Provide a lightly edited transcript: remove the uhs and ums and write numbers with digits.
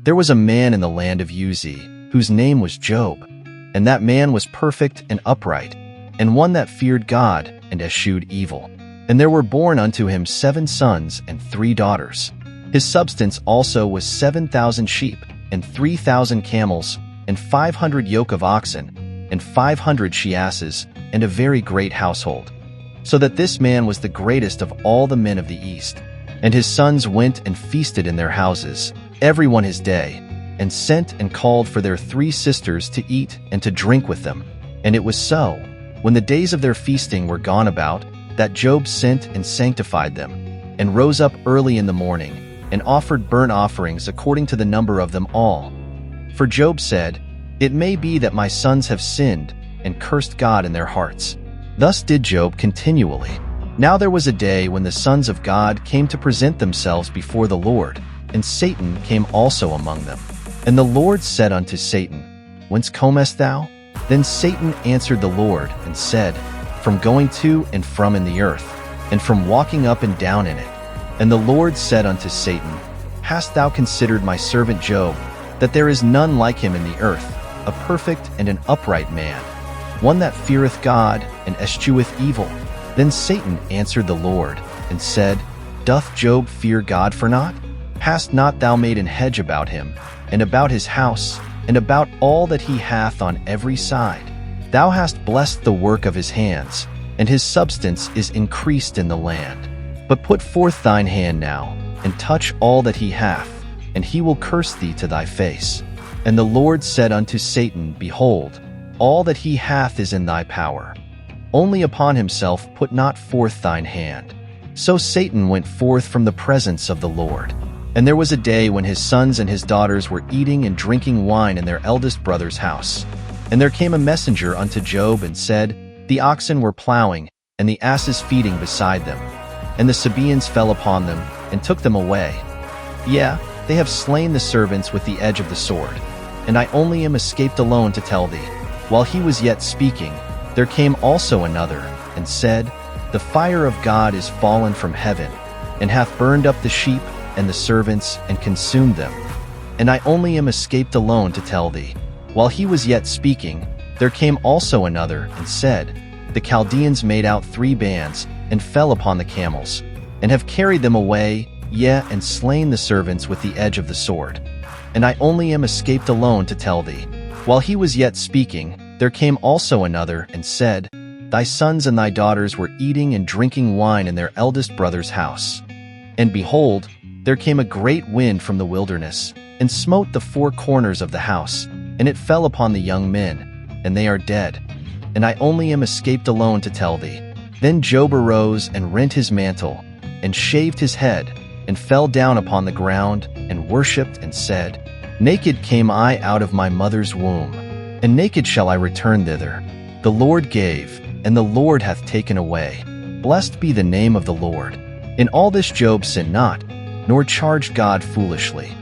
There was a man in the land of Uz, whose name was Job, and that man was perfect and upright, and one that feared God and eschewed evil. And there were born unto him 7 sons and 3 daughters. His substance also was 7,000 sheep, and 3,000 camels, and 500 yoke of oxen, and 500 she-asses, and a very great household. So that this man was the greatest of all the men of the east. And his sons went and feasted in their houses, every one his day, and sent and called for their 3 sisters to eat and to drink with them. And it was so, when the days of their feasting were gone about, that Job sent and sanctified them, and rose up early in the morning, and offered burnt offerings according to the number of them all. For Job said, "It may be that my sons have sinned, and cursed God in their hearts." Thus did Job continually. Now there was a day when the sons of God came to present themselves before the Lord, and Satan came also among them. And the Lord said unto Satan, "Whence comest thou?" Then Satan answered the Lord, and said, "From going to and from in the earth, and from walking up and down in it." And the Lord said unto Satan, "Hast thou considered my servant Job, that there is none like him in the earth, a perfect and an upright man, one that feareth God and escheweth evil?" Then Satan answered the Lord, and said, "Doth Job fear God for naught? Hast not thou made an hedge about him, and about his house, and about all that he hath on every side? Thou hast blessed the work of his hands, and his substance is increased in the land. But put forth thine hand now, and touch all that he hath, and he will curse thee to thy face." And the Lord said unto Satan, "Behold, all that he hath is in thy power. Only upon himself put not forth thine hand." So Satan went forth from the presence of the Lord. And there was a day when his sons and his daughters were eating and drinking wine in their eldest brother's house. And there came a messenger unto Job, and said, "The oxen were plowing, and the asses feeding beside them. And the Sabaeans fell upon them, and took them away. Yea, they have slain the servants with the edge of the sword. And I only am escaped alone to tell thee." While he was yet speaking, there came also another, and said, "The fire of God is fallen from heaven, and hath burned up the sheep and the servants, and consumed them. And I only am escaped alone to tell thee." While he was yet speaking, there came also another, and said, "The Chaldeans made out 3 bands, and fell upon the camels, and have carried them away, yea, and slain the servants with the edge of the sword. And I only am escaped alone to tell thee." While he was yet speaking, there came also another, and said, "Thy sons and thy daughters were eating and drinking wine in their eldest brother's house. And behold, there came a great wind from the wilderness, and smote the 4 corners of the house, and it fell upon the young men, and they are dead. And I only am escaped alone to tell thee." Then Job arose and rent his mantle, and shaved his head, and fell down upon the ground, and worshipped, and said, "Naked came I out of my mother's womb, and naked shall I return thither. The Lord gave, and the Lord hath taken away. Blessed be the name of the Lord." In all this Job sinned not, nor charged God foolishly.